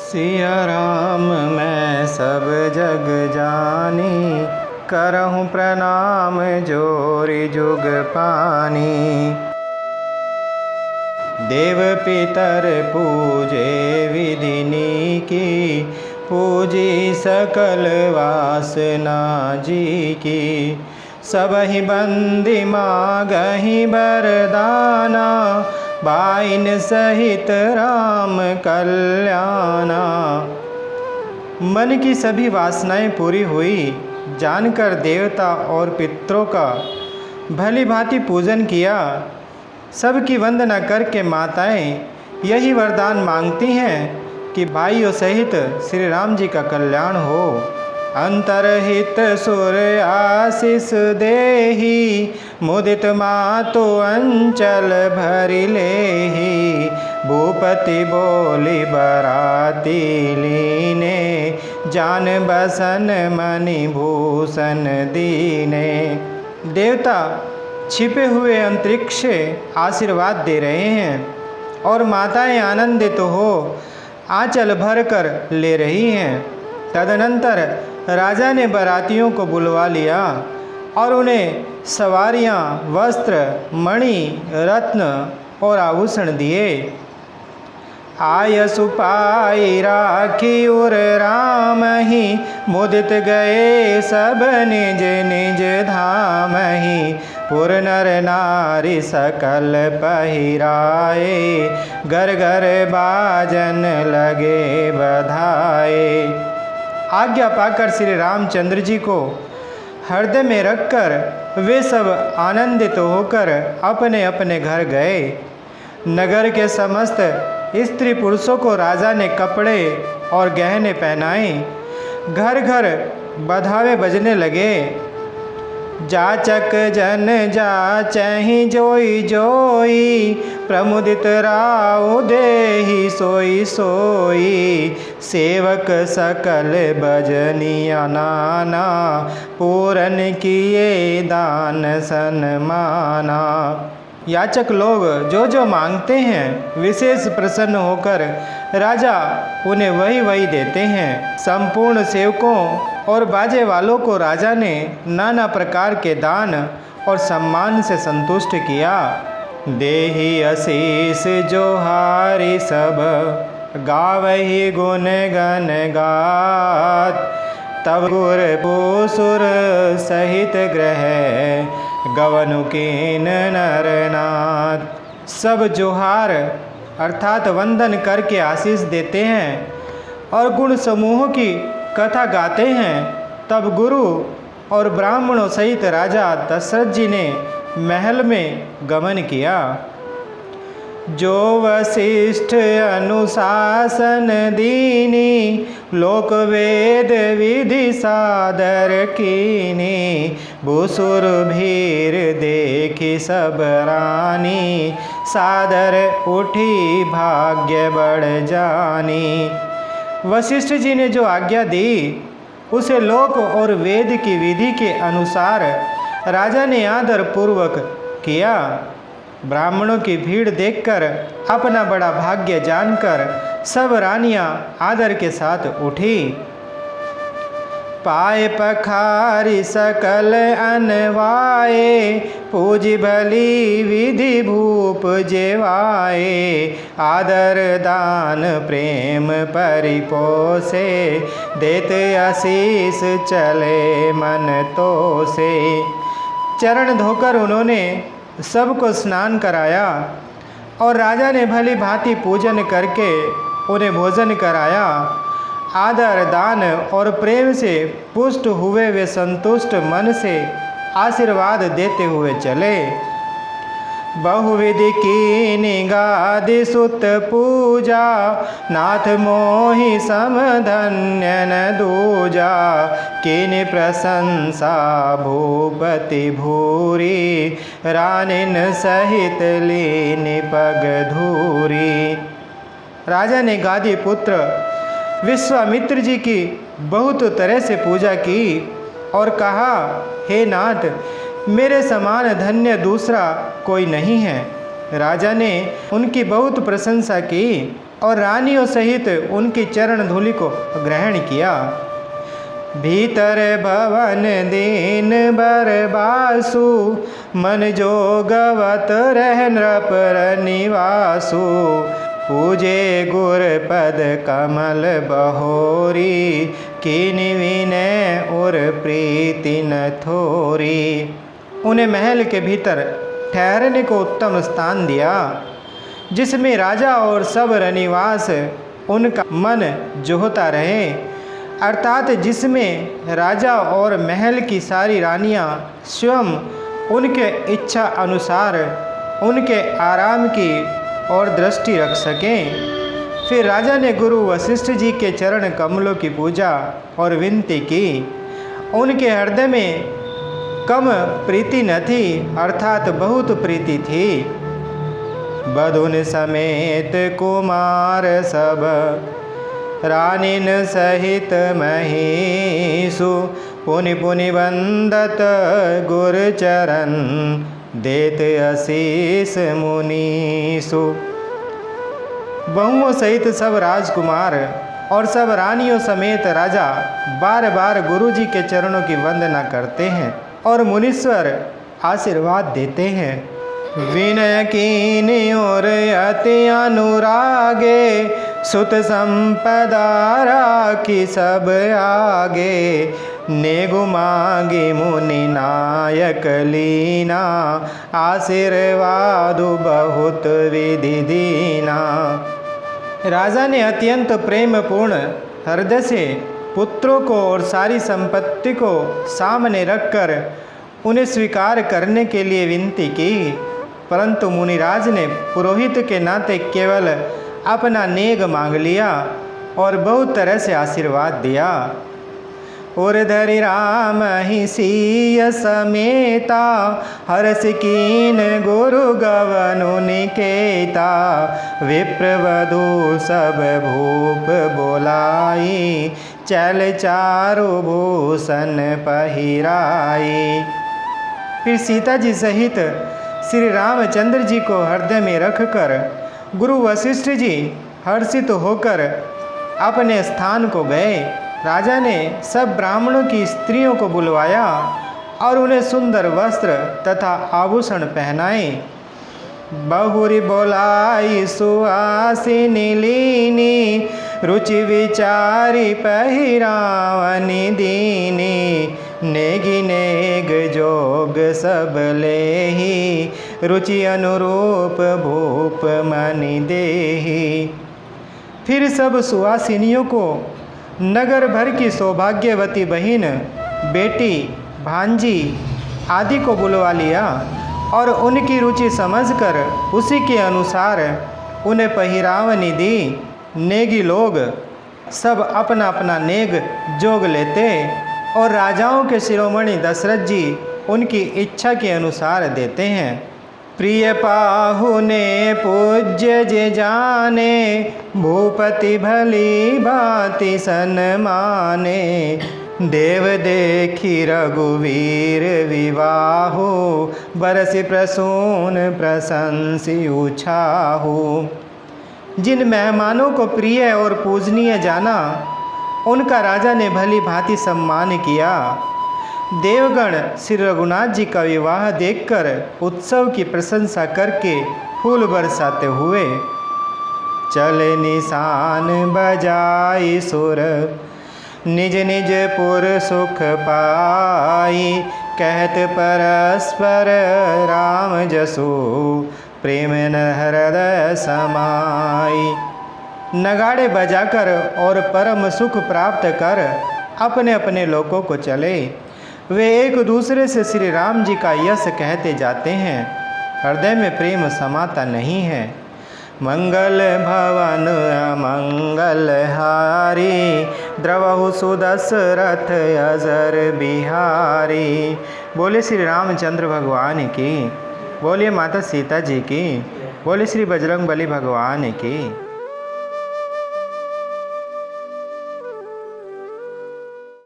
सिया राम मैं सब जग जानी, करहूँ प्रणाम जोरि जुग पानी। देव पितर पूजे विधिनी की, पूजी सकल वासना जी की। सबहि बंदी मागहि बरदाना, बाइन सहित राम कल्याणा। मन की सभी वासनाएं पूरी हुई, जानकर देवता और पितरों का भली भांति पूजन किया। सबकी वंदना करके माताएं यही वरदान मांगती हैं कि भाइयों सहित श्री राम जी का कल्याण हो। अंतरहित सुर आशीष देहि, मुदित मातु अंचल भरि लेहि। भूपति बोली बराती लीने, जान बसन मणि भूषण दीने। देवता छिपे हुए अंतरिक्ष से आशीर्वाद दे रहे हैं और माताएं आनंदित हो आंचल भर कर ले रही हैं। तदनंतर राजा ने बारातियों को बुलवा लिया और उन्हें सवारियां, वस्त्र, मणि, रत्न और आभूषण दिए। आयसु पाई राखी उर राम ही, मुदित गए सब निज निज धाम ही। पुर नर नारी सकल पहिराए, घर घर बाजन लगे बधाए। आज्ञा पाकर श्री रामचंद्र जी को हृदय में रखकर वे सब आनंदित होकर अपने अपने घर गए। नगर के समस्त स्त्री पुरुषों को राजा ने कपड़े और गहने पहनाए। घर घर बधावे बजने लगे। जाचक जन जाचहि जोई जोई, प्रमुदित राउ देहि सोई सोई। सेवक सकल बजनिया नाना, पूरन किए दान सन्माना। याचक लोग जो जो मांगते हैं विशेष प्रसन्न होकर राजा उन्हें वही वही देते हैं। संपूर्ण सेवकों और बाजे वालों को राजा ने नाना प्रकार के दान और सम्मान से संतुष्ट किया। देहि आशीष जोहारी सब, गावहि गुण गण गात। तब गुर पुसुर सहित ग्रह, गवनु कीन नरनाथ। सब जोहार अर्थात वंदन करके आशीष देते हैं और गुण समूहों की कथा गाते हैं। तब गुरु और ब्राह्मणों सहित राजा दशरथ जी ने महल में गमन किया। जो वशिष्ठ अनुशासन दीनी, लोक वेद विधि सादर कीनी। भूसुर भीर देखी सब रानी, सादर उठी भाग्य बढ़ जानी। वशिष्ठ जी ने जो आज्ञा दी उसे लोक और वेद की विधि के अनुसार राजा ने आदर पूर्वक किया। ब्राह्मणों की भीड़ देखकर अपना बड़ा भाग्य जानकर सब रानियां आदर के साथ उठी। पाए पखारी सकल अनवाए, पूजी भली विधि भूप जेवाए। आदर दान प्रेम परिपोसे, देते आशीष चले मन तो से। चरण धोकर उन्होंने सबको स्नान कराया और राजा ने भली भांति पूजन करके उन्हें भोजन कराया। आदर दान और प्रेम से पुष्ट हुए वे संतुष्ट मन से आशीर्वाद देते हुए चले। बहुविधि की निगादि सुत पूजा, नाथ मोहि समधन्य न दूजा। किनि प्रशंसा भूपति भूरी, रानिन सहित लीनि पग धूरी। राजा ने गादी पुत्र विश्वामित्र जी की बहुत तरह से पूजा की और कहा, हे नाथ, मेरे समान धन्य दूसरा कोई नहीं है। राजा ने उनकी बहुत प्रशंसा की और रानियों सहित उनकी चरण धूलि को ग्रहण किया। भीतर भवन दीन बर बासु, मन जोगवत रह नृपर निवासु। पूजे गुर पद कमल बहोरी, कीनि विनय और प्रीति न थोरी। उन्हें महल के भीतर ठहरने को उत्तम स्थान दिया, जिसमें राजा और सब रनिवास उनका मन जोहता रहे, अर्थात जिसमें राजा और महल की सारी रानियां स्वयं उनके इच्छा अनुसार उनके आराम की और दृष्टि रख सकें। फिर राजा ने गुरु वशिष्ठ जी के चरण कमलों की पूजा और विनती की। उनके हृदय में कम प्रीति न थी, अर्थात बहुत प्रीति थी। बधुन समेत कुमार सब, रानिन सहित महीसु। पुनि पुनि वंदत गुर चरण, देत आशीष मुनीसु। बहुओं सहित सब राजकुमार और सब रानियों समेत राजा बार बार गुरु जी के चरणों की वंदना करते हैं और मुनीश्वर आशीर्वाद देते हैं। विनय कीनि और अति अनुरागे, सुत संपदा राखी सब आगे। नेगु मांगी मुनि नायक लीना, आशीर्वादु बहुत विधि दीना। राजा ने अत्यंत प्रेम पूर्ण हृदय से पुत्रों को और सारी संपत्ति को सामने रखकर उन्हें स्वीकार करने के लिए विनती की, परंतु मुनिराज ने पुरोहित के नाते केवल अपना नेग मांग लिया और बहुत तरह से आशीर्वाद दिया। और धरि राम ही सीय समेता, हर्ष कीन गुरु गवनु निकेता। विप्रवधु सब भूप बोलाई, चल चारु भूषण पहिराई। फिर सीता जी सहित श्री रामचंद्र जी को हृदय में रखकर गुरु वशिष्ठ जी हर्षित होकर अपने स्थान को गए। राजा ने सब ब्राह्मणों की स्त्रियों को बुलवाया और उन्हें सुंदर वस्त्र तथा आभूषण पहनाए। बहुरी बोलाई सुहासिनी लीनी, रुचि विचारी पहिरावनी दीनी। नेगी नेग जोग सब लेही, रुचि अनुरूप भूप मनि देही। फिर सब सुहासिनियों को नगर भर की सौभाग्यवती बहन, बेटी, भांजी आदि को बुलवा लिया और उनकी रुचि समझकर उसी के अनुसार उन्हें पहिरावनी दी। नेगी लोग सब अपना अपना नेग जोग लेते और राजाओं के शिरोमणि दशरथ जी उनकी इच्छा के अनुसार देते हैं। प्रिय पाहुने पूज्य जे जाने, भूपति भली भांति सन्माने। देव देखी रघुवीर विवाहो, बरसि प्रसून प्रशंसी उछाहु। जिन मेहमानों को प्रिय और पूजनीय जाना, उनका राजा ने भली भांति सम्मान किया। देवगण श्री रघुनाथ जी का विवाह देखकर उत्सव की प्रशंसा करके फूल बरसाते हुए चले निशान बजाई सुर, निज निज पुर सुख पाई। कहत परस्पर राम जसु, प्रेम न हृदय समाई। नगाड़े बजाकर और परम सुख प्राप्त कर अपने अपने लोकों को चले। वे एक दूसरे से श्री राम जी का यश कहते जाते हैं, हृदय में प्रेम समाता नहीं है। मंगल भवन अमंगल हारी, द्रवहु सुदशरथ अजर बिहारी। बोले श्री रामचंद्र भगवान की, बोलिए माता सीता जी की, बोले श्री बजरंग बली भगवान की।